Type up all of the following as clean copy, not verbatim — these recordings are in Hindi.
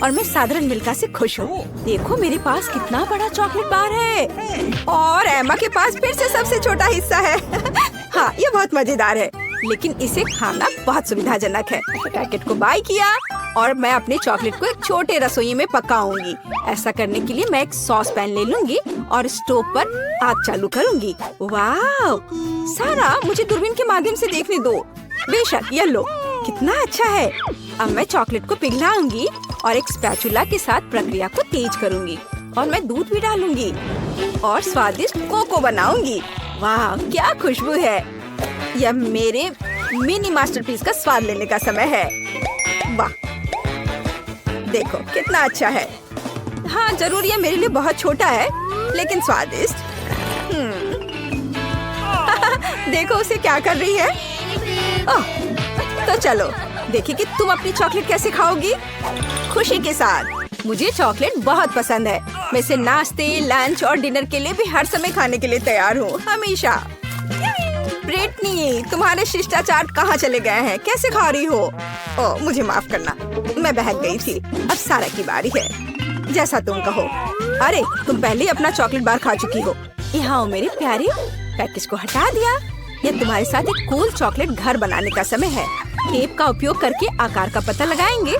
और मैं साधारण मिल्का से खुश हूँ। देखो मेरे पास कितना बड़ा चॉकलेट बार है और एमा के पास फिर से सबसे छोटा हिस्सा है। हाँ, ये बहुत मजेदार है, लेकिन इसे खाना बहुत सुविधाजनक है। पैकेट को बाय किया और मैं अपने चॉकलेट को एक छोटे रसोई में पकाऊंगी। ऐसा करने के लिए मैं एक सॉस पैन ले लूंगी और स्टोव पर आग चालू करूंगी। वाह, सारा मुझे दूरबीन के माध्यम से देखने दो। बेशक, ये लो, कितना अच्छा है। अब मैं चॉकलेट को पिघलाऊंगी और एक स्पैचुला के साथ प्रक्रिया को तेज करूंगी और मैं दूध भी डालूंगी और स्वादिष्ट कोको बनाऊंगी। वाह, क्या खुशबू है। यह मेरे मिनी मास्टरपीस का स्वाद लेने का समय है। वाह, देखो कितना अच्छा है। हाँ, जरूर यह मेरे लिए बहुत छोटा है, लेकिन स्वादिष्ट। देखो उसे क्या कर रही है। ओह, तो चलो देखिए कि तुम अपनी चॉकलेट कैसे खाओगी। खुशी के साथ। मुझे चॉकलेट बहुत पसंद है। मैं इसे नाश्ते, लंच और डिनर के लिए भी हर समय खाने के लिए तैयार हूँ, हमेशा। ब्रिटनी, तुम्हारे शिष्टाचार कहाँ चले गए हैं? कैसे खा रही हो? ओह, मुझे माफ करना, मैं बहक गई थी। अब सारा की बारी है। जैसा तुम कहो। अरे, तुम पहले ही अपना चॉकलेट बार खा चुकी हो। यहाँ हो मेरे प्यारे। पैकेज को हटा दिया। यह तुम्हारे साथ एक कूल चॉकलेट घर बनाने का समय है। टेप का उपयोग करके आकार का पता लगाएंगे।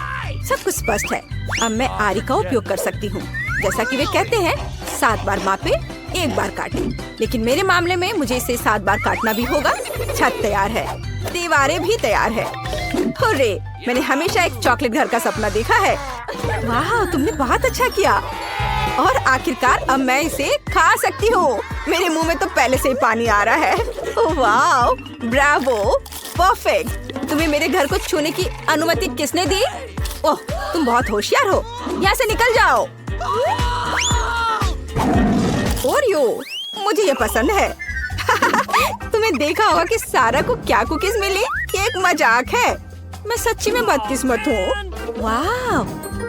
सब कुछ स्पष्ट है। अब मैं आरी का उपयोग कर सकती हूँ। जैसा कि वे कहते हैं, 7 बार मापे, 1 बार काटे। लेकिन मेरे मामले में मुझे इसे 7 बार काटना भी होगा। छत तैयार है, दीवारें भी तैयार है। हुर्रे, मैंने हमेशा एक चॉकलेट घर का सपना देखा है। वाह, तुमने बहुत अच्छा किया। और आखिरकार अब मैं इसे खा सकती हूँ। मेरे मुंह में तो पहले से ही पानी आ रहा है। वाह, ब्रावो, परफेक्ट। तुम्हें मेरे घर को छूने की अनुमति किसने दी? ओह, तुम बहुत होशियार हो। यहाँ से निकल जाओ। ओरियो, मुझे ये पसंद है। तुम्हें देखा होगा कि सारा को क्या कुकीज मिली? ये एक मजाक है। मैं सच्ची में बदकिस्मत हूँ। वाह,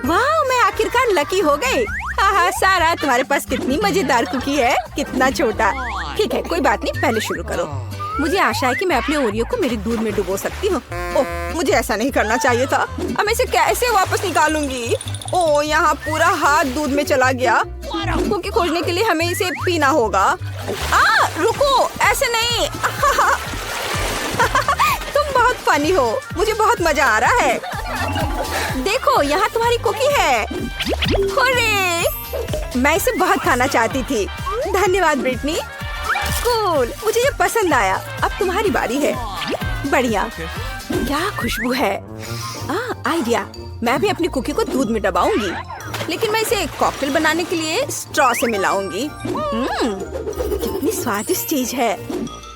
वाह, मैं आखिरकार लकी हो गई। हाँ, सारा, तुम्हारे पास कितनी मजेदार कुकी है। कितना छोटा। ठीक है, कोई बात नहीं, पहले शुरू करो। मुझे आशा है कि मैं अपने ओरियो को मेरे दूध में डुबो सकती हूँ। ओह, मुझे ऐसा नहीं करना चाहिए था। अब मैं इसे कैसे वापस निकालूंगी? ओह, यहाँ पूरा हाथ दूध में चला गया। कुकी खोजने के लिए हमें इसे पीना होगा। रुको, ऐसे नहीं। तुम बहुत फनी हो। मुझे बहुत मजा आ रहा है। देखो, यहाँ तुम्हारी कुकी है। हुर्रे! मैं इसे बहुत खाना चाहती थी। धन्यवाद ब्रिटनी। कूल, मुझे ये पसंद आया। अब तुम्हारी बारी है। बढ़िया, क्या खुशबू है। आइडिया, मैं भी अपनी कुकी को दूध में डबाऊंगी, लेकिन मैं इसे कॉकटेल बनाने के लिए स्ट्रॉ से मिलाऊंगी। कितनी स्वादिष्ट चीज है।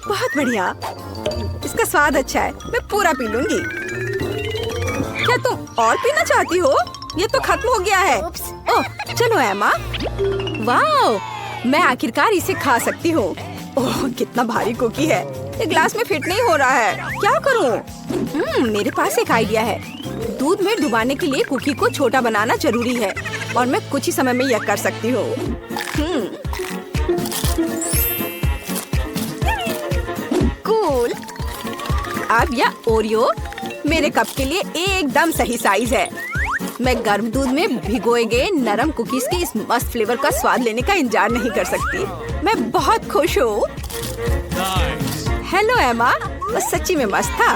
बहुत बढ़िया, इसका स्वाद अच्छा है। मैं पूरा पी लूंगी। क्या तुम और पीना चाहती हो? ये तो खत्म हो गया है। ओह, चलो एमा। वाह, मैं आखिरकार इसे खा सकती हूँ। ओह, कितना भारी कुकी है। ये ग्लास में फिट नहीं हो रहा है। क्या करूँ? मेरे पास एक आइडिया है। दूध में डुबाने के लिए कुकी को छोटा बनाना जरूरी है और मैं कुछ ही समय में यह कर सकती हूँ। कूल। अब यह ओरियो मेरे कप के लिए एकदम सही साइज है। मैं गर्म दूध में भिगोए गए नरम कुकीज के इस मस्त फ्लेवर का स्वाद लेने का इंतजार नहीं कर सकती। मैं बहुत खुश हूँ। हेलो एमा, बस सच्ची में मस्त था।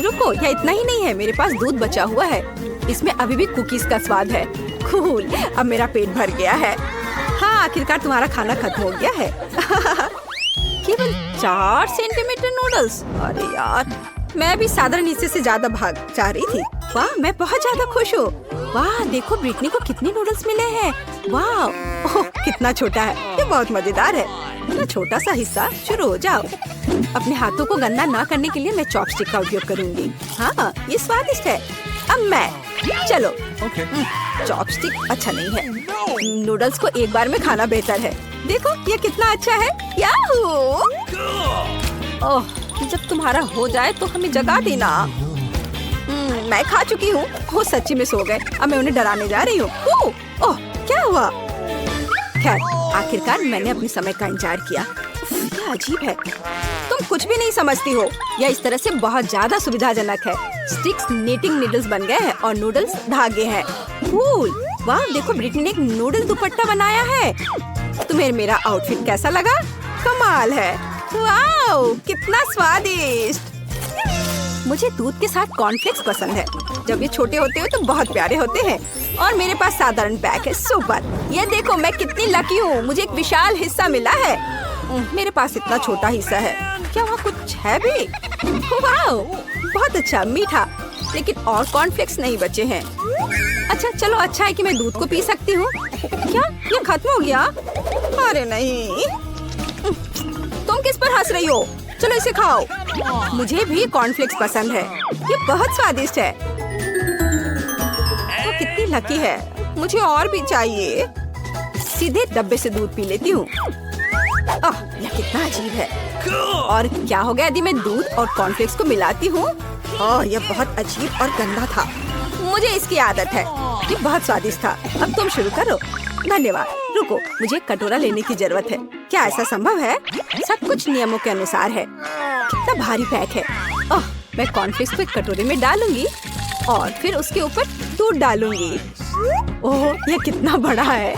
रुको, यह इतना ही नहीं है। मेरे पास दूध बचा हुआ है। इसमें अभी भी कुकीज का स्वाद है। कूल, अब मेरा पेट भर गया है। हाँ, आखिरकार तुम्हारा खाना खत्म हो गया है। केवल 4 सेंटीमीटर नूडल्स। अरे यार, मैं भी साधारण हिस्से से ज्यादा भाग जा रही थी। वाह, मैं बहुत ज्यादा खुश हूँ। वाह, देखो ब्रिटनी को कितने नूडल्स मिले हैं। वाह, ओह, कितना छोटा है। ये बहुत मजेदार है। इतना छोटा सा हिस्सा। शुरू हो जाओ। अपने हाथों को गंदा ना करने के लिए मैं चॉपस्टिक का उपयोग करूंगी। हाँ, ये स्वादिष्ट है। अब मैं, चलो। चॉपस्टिक अच्छा नहीं है। नूडल्स को एक बार में खाना बेहतर है। देखो, ये कितना अच्छा है। याहू! ओह, जब तुम्हारा हो जाए तो हमें जगा देना। मैं खा चुकी हूँ। वो सच्ची में सो गए। अब मैं उन्हें डराने जा रही हूँ। ओह, क्या हुआ? खैर, आखिरकार मैंने अपने समय का इंतजार किया। क्या अजीब है। तुम कुछ भी नहीं समझती हो। यह इस तरह से बहुत ज्यादा सुविधाजनक है। स्टिक्स नीटिंग नीडल्स बन गए हैं और नूडल्स धागे हैं। कूल। वाह, देखो ब्रिटनी ने एक नूडल दुपट्टा बनाया है। तुम्हें मेरा आउटफिट कैसा लगा? कमाल है। वाह, कितना स्वादिष्ट। मुझे दूध के साथ कॉर्नफ्लेक्स पसंद है। जब ये छोटे होते हैं तो बहुत प्यारे होते हैं। और मेरे पास साधारण पैक है। सुपर। ये देखो मैं कितनी लकी हूँ, मुझे एक विशाल हिस्सा मिला है। मेरे पास इतना छोटा हिस्सा है। क्या वहाँ कुछ है भी? वाह, बहुत अच्छा, मीठा। लेकिन और कॉर्नफ्लेक्स नहीं बचे हैं। अच्छा चलो, अच्छा है कि मैं दूध को पी सकती हूँ। क्या ये खत्म हो गया? अरे नहीं। तुम किस पर हंस रही हो? चलो इसे खाओ। मुझे भी कॉर्नफ्लेक्स पसंद है। ये बहुत स्वादिष्ट है। वो कितनी लकी है। मुझे और भी चाहिए। सीधे डब्बे से दूध पी लेती हूँ। यह कितना अजीब है। और क्या हो गया यदि मैं दूध और कॉर्नफ्लेक्स को मिलाती हूँ? यह बहुत अजीब और गंदा था। मुझे इसकी आदत है। ये बहुत स्वादिष्ट था। अब तुम शुरू करो। धन्यवाद। रुको, मुझे एक कटोरा लेने की जरूरत है। क्या ऐसा संभव है? सब कुछ नियमों के अनुसार है। कितना भारी पैक है। मैं कॉर्नफ्लेक्स को एक कटोरे में डालूंगी और फिर उसके ऊपर दूध डालूंगी। ओह, यह कितना बड़ा है।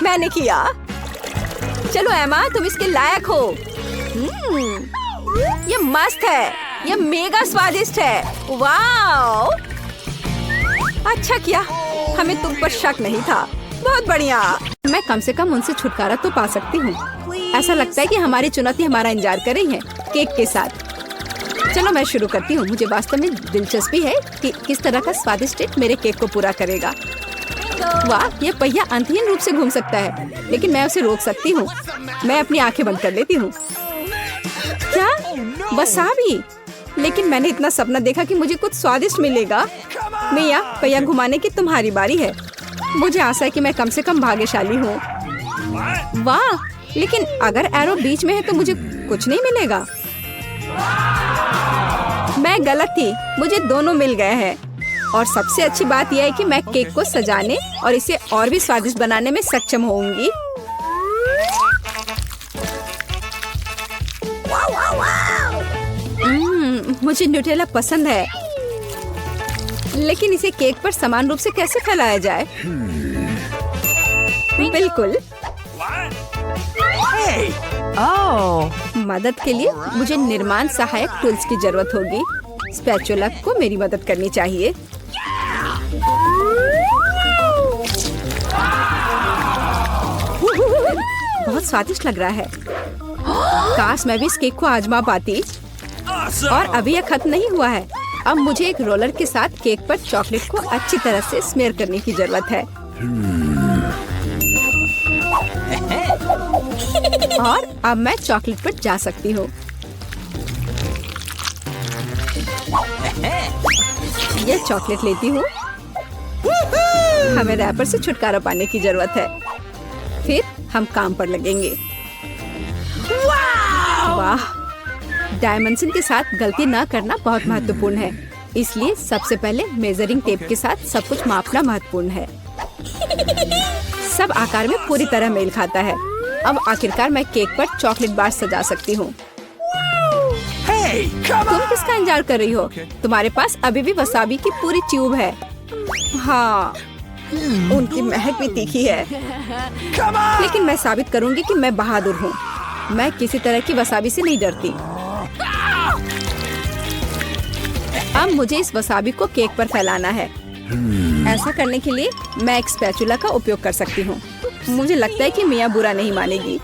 मैंने किया। चलो एमा, तुम इसके लायक हो। ये मस्त है। ये मेगा स्वादिष्ट है। वाओ, अच्छा किया। हमें तुम पर शक नहीं था। बहुत बढ़िया। मैं कम से कम उनसे छुटकारा तो पा सकती हूँ। ऐसा लगता है कि हमारी चुनौती हमारा इंतजार कर रही है केक के साथ। चलो मैं शुरू करती हूँ। मुझे वास्तव में दिलचस्पी है कि किस तरह का स्वादिष्ट केक मेरे केक को पूरा करेगा। वाह, ये पहिया अंतहीन रूप से घूम सकता है, लेकिन मैं उसे रोक सकती हूँ। मैं अपनी आंखें बंद कर लेती हूँ। क्या वसाबी? लेकिन मैंने इतना सपना देखा कि मुझे कुछ स्वादिष्ट मिलेगा। मिया, पहिया घुमाने की तुम्हारी बारी है। मुझे आशा है कि मैं कम से कम भाग्यशाली हूँ। वाह, लेकिन अगर एरो बीच में है तो मुझे कुछ नहीं मिलेगा। मैं गलत थी, मुझे दोनों मिल गए हैं। और सबसे अच्छी बात यह है कि मैं केक को सजाने और इसे और भी स्वादिष्ट बनाने में सक्षम होंगी। मुझे न्यूटेला पसंद है, लेकिन इसे केक पर समान रूप से कैसे फैलाया जाए? बिल्कुल। मदद के लिए मुझे निर्माण सहायक टूल्स की जरूरत होगी। स्पैचुला को मेरी मदद करनी चाहिए। बहुत स्वादिष्ट लग रहा है। काश मैं भी इस केक को आजमा पाती। और अभी यह खत्म नहीं हुआ है। अब मुझे एक रोलर के साथ केक पर चॉकलेट को अच्छी तरह से स्मेयर करने की जरूरत है। और अब मैं चॉकलेट पर जा सकती हूँ। यह चॉकलेट लेती हूँ। हमें रैपर से छुटकारा पाने की जरूरत है। फिर हम काम पर लगेंगे। वाह, डायमेंशन के साथ गलती न करना बहुत महत्वपूर्ण है। इसलिए सबसे पहले मेजरिंग टेप के साथ सब कुछ मापना महत्वपूर्ण है। सब आकार में पूरी तरह मेल खाता है। अब आखिरकार मैं केक पर चॉकलेट बार सजा सकती हूँ। तुम किसका इंतजार कर रही हो? तुम्हारे पास अभी भी वसाबी की पूरी ट्यूब है। हाँ, उनकी महक भी तीखी है। लेकिन मैं साबित करूंगी कि मैं बहादुर हूँ। मैं किसी तरह की वसाबी से नहीं डरती। अब मुझे इस वसाबी को केक पर फैलाना है। ऐसा करने के लिए मैं एक स्पैचुला का उपयोग कर सकती हूँ। मुझे लगता है कि मिया बुरा नहीं मानेगी।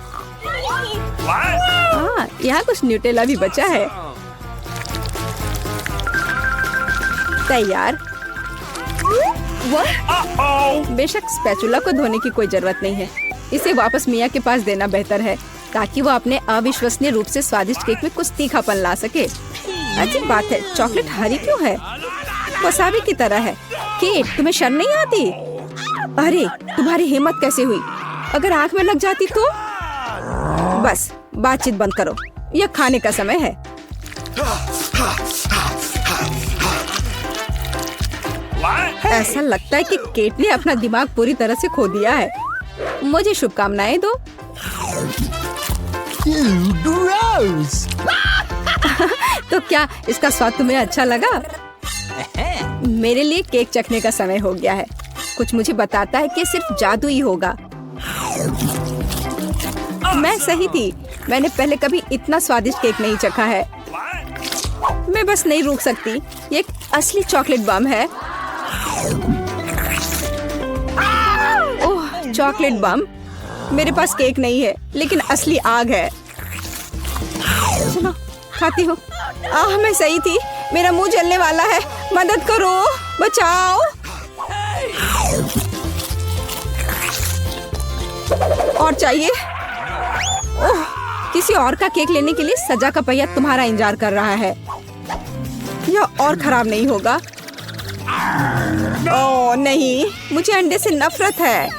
यहाँ कुछ न्यूटेला भी बचा है। तैयार। बेशक स्पैचुला को धोने की कोई जरूरत नहीं है। इसे वापस मिया के पास देना बेहतर है, ताकि वो अपने अविश्वसनीय रूप से स्वादिष्ट केक में कुछ तीखापन ला सके। अजीब बात है, चॉकलेट हरी क्यों है? वसाबी की तरह है। केट, तुम्हें शर्म नहीं आती? अरे, तुम्हारी हिम्मत कैसे हुई? अगर आँख में लग जाती तो? बस बातचीत बंद करो, यह खाने का समय है। ऐसा लगता है कि केट ने अपना दिमाग पूरी तरह से खो दिया है। मुझे शुभकामनाएं दो। तो क्या इसका स्वाद तुम्हें अच्छा लगा? मेरे लिए केक चखने का समय हो गया है। कुछ मुझे बताता है कि सिर्फ जादू ही होगा। मैं सही थी, मैंने पहले कभी इतना स्वादिष्ट केक नहीं चखा है। मैं बस नहीं रुक सकती। ये एक असली चॉकलेट बम है। ओह, चॉकलेट बम। मेरे पास केक नहीं है, लेकिन असली आग है। चलो खाती हूँ। मैं सही थी, मेरा मुंह जलने वाला है। मदद करो, बचाओ। और चाहिए? ओह, किसी और का केक लेने के लिए सजा का पहिया तुम्हारा इंतजार कर रहा है। यह और खराब नहीं होगा। ओह नहीं, मुझे अंडे से नफरत है।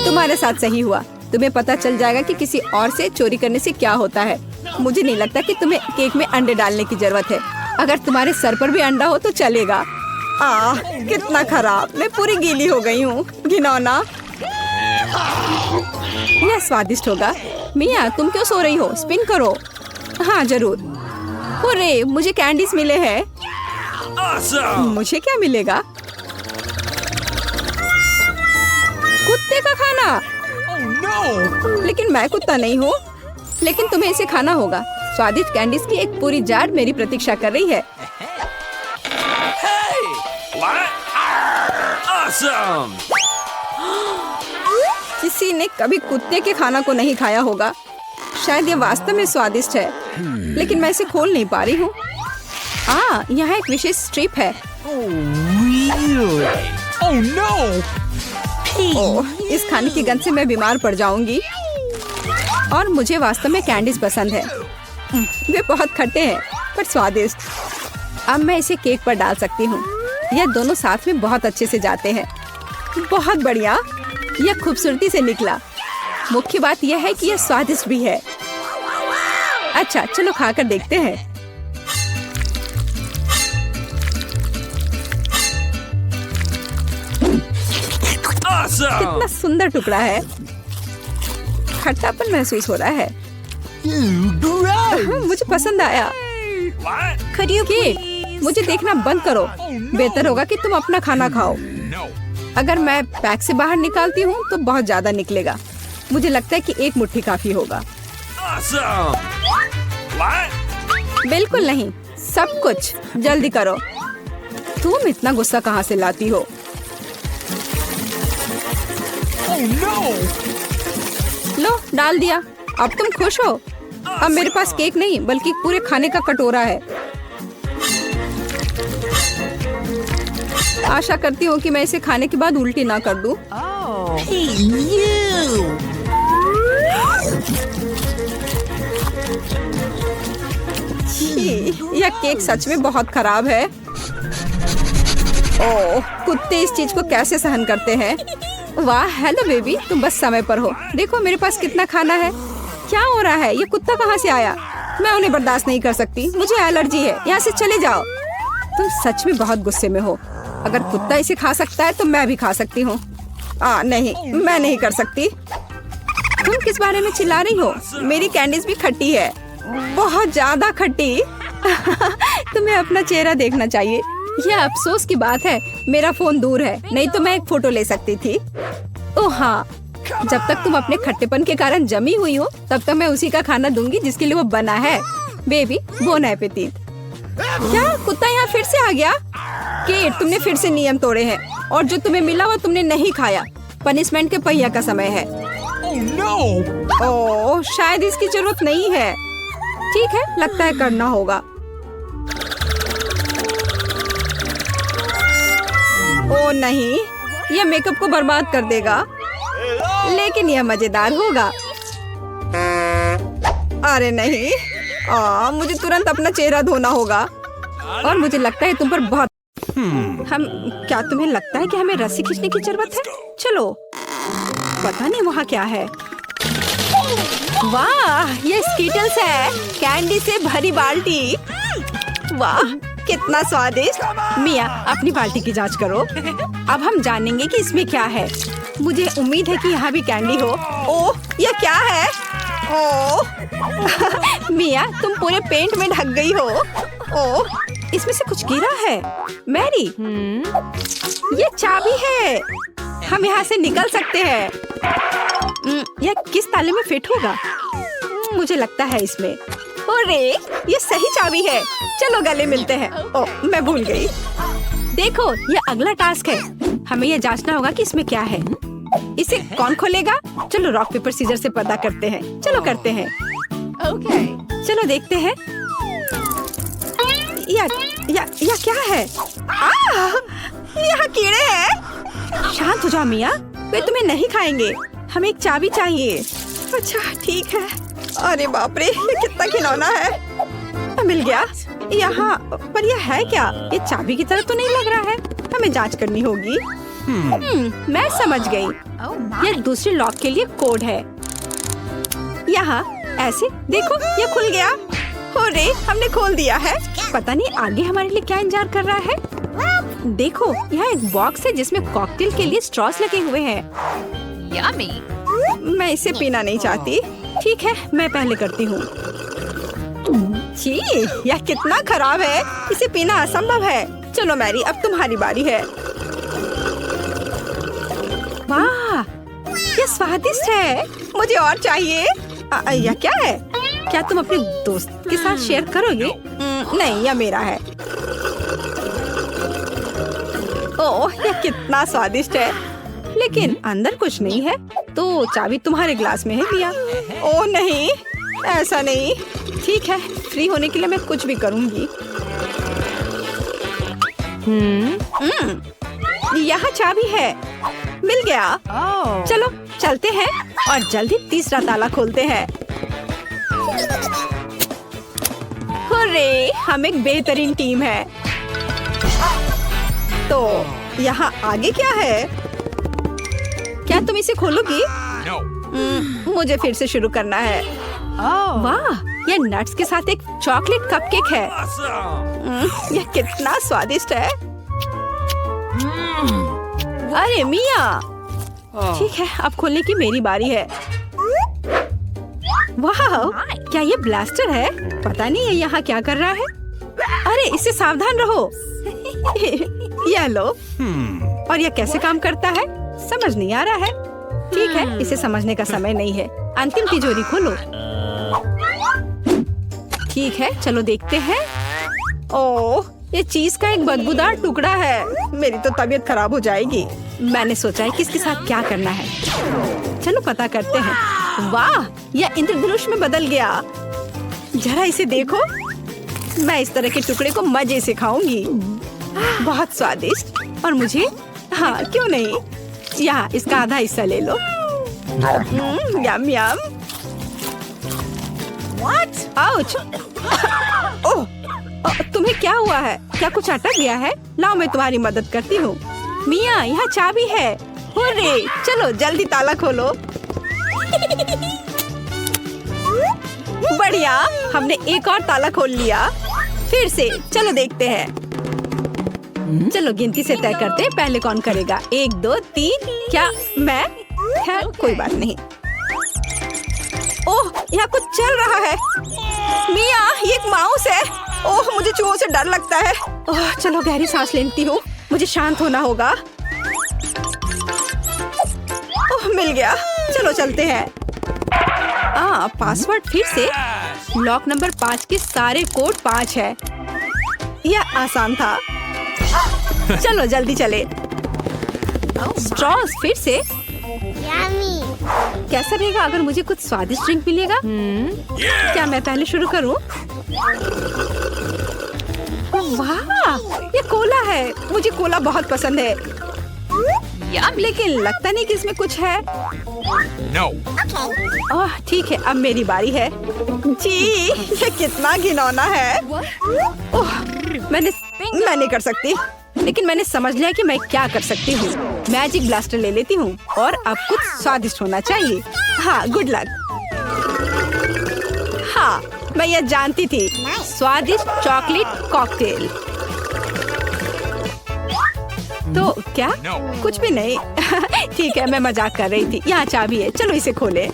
तुम्हारे साथ सही हुआ। तुम्हें पता चल जाएगा कि किसी और से चोरी करने से क्या होता है। मुझे नहीं लगता कि तुम्हें केक में अंडे डालने की जरूरत है। अगर तुम्हारे सर पर भी अंडा हो तो चलेगा। कितना खराब, मैं पूरी गीली हो गई हूँ। घिनौना। यह स्वादिष्ट होगा। मिया, तुम क्यों सो रही हो? स्पिन करो। हाँ जरूर। अरे, मुझे कैंडीज मिले हैं। मुझे क्या मिलेगा? कुत्ते का खाना। लेकिन मैं कुत्ता नहीं हूँ। लेकिन तुम्हें इसे खाना होगा। स्वादिष्ट कैंडीज की एक पूरी जार मेरी प्रतीक्षा कर रही है। किसी ने कभी कुत्ते के खाना को नहीं खाया होगा। शायद ये वास्तव में स्वादिष्ट है, लेकिन मैं इसे खोल नहीं पा रही हूँ। यहाँ एक विशेष स्ट्रिप है। इस खाने की गंध से मैं बीमार पड़ जाऊंगी। और मुझे वास्तव में कैंडीज पसंद है। वे बहुत खट्टे हैं पर स्वादिष्ट। अब मैं इसे केक पर डाल सकती हूँ। यह दोनों साथ में बहुत अच्छे से जाते हैं। बहुत बढ़िया, यह खूबसूरती से निकला। मुख्य बात यह है कि यह स्वादिष्ट भी है। अच्छा, चलो खाकर देखते हैं। कितना सुंदर टुकड़ा है। खट्टापन महसूस हो रहा है। मुझे पसंद आया। केक, मुझे देखना बंद करो। बेहतर होगा कि तुम अपना खाना खाओ। अगर मैं पैक से बाहर निकालती हूँ तो बहुत ज्यादा निकलेगा। मुझे लगता है कि एक मुट्ठी काफी होगा। बिल्कुल नहीं, सब कुछ जल्दी करो। तुम इतना गुस्सा कहाँ से लाती हो? लो, डाल दिया। अब तुम खुश हो? अब मेरे पास केक नहीं बल्कि पूरे खाने का कटोरा है। आशा करती हूँ कि मैं इसे खाने के बाद उल्टी ना कर दूं। यह केक सच में बहुत खराब है। ओह, कुत्ते इस चीज को कैसे सहन करते हैं? वाह, हेलो बेबी, तुम बस समय पर हो। देखो मेरे पास कितना खाना है। क्या हो रहा है? ये कुत्ता कहाँ से आया? मैं उन्हें बर्दाश्त नहीं कर सकती। मुझे एलर्जी है। यहाँ से चले जाओ। तुम सच में बहुत गुस्से में हो। अगर कुत्ता इसे खा सकता है तो मैं भी खा सकती हूँ। नहीं, मैं नहीं कर सकती। तुम किस बारे में चिल्ला रही हो? मेरी कैंडीज भी खट्टी है, बहुत ज्यादा खट्टी। तुम्हें अपना चेहरा देखना चाहिए। यह अफसोस की बात है, मेरा फोन दूर है, नहीं तो मैं एक फोटो ले सकती थी। ओह हाँ, जब तक तुम अपने खट्टेपन के कारण जमी हुई हो तब तक मैं उसी का खाना दूंगी जिसके लिए वो बना है। Baby, bon appetit. क्या कुत्ता यहाँ फिर से आ गया? केट, तुमने फिर से नियम तोड़े हैं और जो तुम्हें मिला वो तुमने नहीं खाया। पनिशमेंट के पहिया का समय है। ओह, शायद इसकी जरूरत नहीं है। ठीक है, लगता है करना होगा। ओह नहीं, यह मेकअप को बर्बाद कर देगा, लेकिन यह मजेदार होगा। अरे नहीं, मुझे तुरंत अपना चेहरा धोना होगा। और मुझे लगता है तुम पर बहुत क्या तुम्हें लगता है कि हमें रस्सी खींचने की जरूरत है? चलो, पता नहीं वहाँ क्या है। वाह, ये स्कीटल्स है, कैंडी से भरी बाल्टी। वाह, कितना स्वादिष्ट। मिया, अपनी बाल्टी की जांच करो। अब हम जानेंगे कि इसमें क्या है। मुझे उम्मीद है कि यहाँ भी कैंडी हो। ओह, ये क्या है? ओह, मिया, तुम पूरे पेंट में ढक गई हो। ओह, इसमें से कुछ गिरा है। मैरी, ये चाबी है। हम यहाँ से निकल सकते हैं। यह किस ताले में फिट होगा? मुझे लगता है इसमें। अरे, ये सही चाबी है। चलो गले मिलते हैं। ओह, मैं भूल गई। देखो, ये अगला टास्क है। हमें ये जांचना होगा कि इसमें क्या है। इसे कौन खोलेगा? चलो रॉक पेपर सीजर से पता करते हैं। चलो करते हैं। ओके, चलो देखते हैं। या क्या है? यहाँ कीड़े हैं। शांत हो जाओ मिया, वे तुम्हें नहीं खाएंगे। हमें एक चाबी चाहिए। अच्छा ठीक है। अरे बाप रे, ये कितना खिलौना है। मिल गया। यहाँ पर यह है क्या? ये चाबी की तरह तो नहीं लग रहा है। हमें जांच करनी होगी। मैं समझ गई। ये दूसरे लॉक के लिए कोड है। यहाँ ऐसे देखो, ये खुल गया। अरे, हमने खोल दिया है। पता नहीं आगे हमारे लिए क्या इंतजार कर रहा है। देखो, यहाँ एक बॉक्स है जिसमें कॉकटेल के लिए स्ट्रॉस लगे हुए हैं। यम्मी। मैं इसे पीना नहीं चाहती। ठीक है, मैं पहले करती हूँ। छी, यह कितना खराब है। इसे पीना असंभव है। चलो मैरी, अब तुम्हारी बारी है। वाह, ये स्वादिष्ट है। मुझे और चाहिए। यह क्या है? क्या तुम अपने दोस्त के साथ शेयर करोगे? नहीं, यह मेरा है। ओह, यह कितना स्वादिष्ट है। लेकिन अंदर कुछ नहीं है। तो चाबी तुम्हारे ग्लास में है मिया। ओह नहीं, ऐसा नहीं। ठीक है, फ्री होने के लिए मैं कुछ भी करूँगी। यहाँ चाबी है। मिल गया। चलो चलते हैं और जल्दी तीसरा ताला खोलते हैं। अरे, हम एक बेहतरीन टीम है। तो यहाँ आगे क्या है? क्या तुम इसे खोलोगी? मुझे फिर से शुरू करना है। वाह, यह नट्स के साथ एक चॉकलेट कपकेक है। यह कितना स्वादिष्ट है। अरे मिया, ठीक है, अब खोलने की मेरी बारी है। वाह, क्या ये ब्लास्टर है? पता नहीं ये यहाँ क्या कर रहा है। अरे, इससे सावधान रहो। यह लो। और यह कैसे काम करता है समझ नहीं आ रहा है। ठीक है, इसे समझने का समय नहीं है। अंतिम तिजोरी खोलो। ठीक है, चलो देखते हैं। ओह, ये चीज का एक बदबूदार टुकड़ा है। मेरी तो तबीयत खराब हो जाएगी। मैंने सोचा है किसके साथ क्या करना है। चलो पता करते हैं। वाह, यह इंद्रधनुष में बदल गया। जरा इसे देखो। मैं इस तरह के टुकड़े को मजे से खाऊंगी। बहुत स्वादिष्ट। और मुझे, हाँ क्यों नहीं, यहाँ इसका आधा हिस्सा ले लो। यम यम। आउच। ओह, तुम्हें क्या हुआ है? क्या कुछ अटक गया है? लाओ मैं तुम्हारी मदद करती हूँ। मिया, यहाँ चाबी है। अरे, चलो जल्दी ताला खोलो। बढ़िया, हमने एक और ताला खोल लिया। फिर से चलो देखते हैं। चलो गिनती से तय करते हैं, पहले कौन करेगा। 1 2 3। क्या मैं? खैर कोई बात नहीं। ओह, यहाँ कुछ चल रहा है। मिया, ये एक माउस है। ओह, मुझे चूहों से डर लगता है। ओह, चलो गहरी सांस लेती हूँ। मुझे शांत होना होगा। ओह, मिल गया। चलो चलते हैं। पासवर्ड फिर से। लॉक नंबर 5 के सारे कोड 5 है। यह आसान था। चलो जल्दी चले। स्ट्रॉस फिर से। कैसा रहेगा अगर मुझे कुछ स्वादिष्ट ड्रिंक मिलेगा? क्या मैं पहले शुरू करूं? वाह, ये कोला है। मुझे कोला बहुत पसंद है। लेकिन लगता नहीं कि इसमें कुछ है। ओह, ठीक है, अब मेरी बारी है। जी, ये कितना घिनौना है। ओह, मैं नहीं कर सकती। लेकिन मैंने समझ लिया कि मैं क्या कर सकती हूँ। मैजिक ब्लास्टर ले लेती हूँ और अब कुछ स्वादिष्ट होना चाहिए। हाँ, गुड लक। हाँ, मैं यह जानती थी। स्वादिष्ट चॉकलेट कॉकटेल। तो क्या? कुछ भी नहीं। ठीक है, मैं मजाक कर रही थी। यहाँ चाबी है, चलो इसे खोले।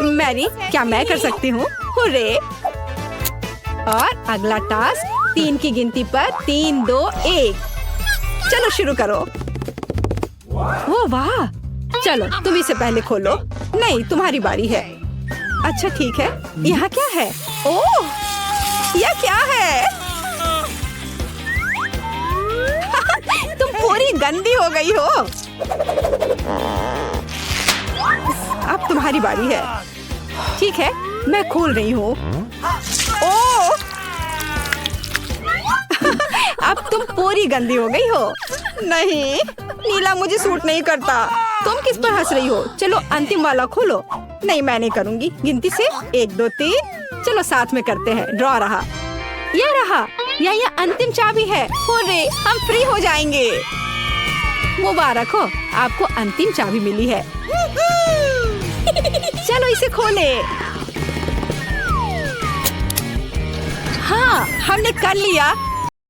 मैरी, क्या मैं कर सकती हूँ? हुर्रे! और अगला टास्क 3 की गिनती पर 3, 2, 1। चलो शुरू करो। ओ वाह, चलो तुम इसे पहले खोलो। नहीं, तुम्हारी बारी है। अच्छा ठीक है, यहाँ क्या है? ओह, यह क्या है? तुम पूरी गंदी हो गई हो। अब तुम्हारी बारी है। ठीक है, मैं खोल रही हूँ। ओह, अब तुम पूरी गंदी हो गई हो। नहीं, नीला मुझे सूट नहीं करता। तुम किस पर हंस रही हो? चलो अंतिम वाला खोलो। नहीं, मैं नहीं करूँगी। गिनती से 1, 2, 3। चलो साथ में करते हैं। ड्रॉ रहा। यह रहा, यह अंतिम चाबी है। होरे, हम फ्री हो जाएंगे। मुबारक हो, आपको अंतिम चाबी मिली है। चलो इसे खोले। हाँ, हमने कर लिया।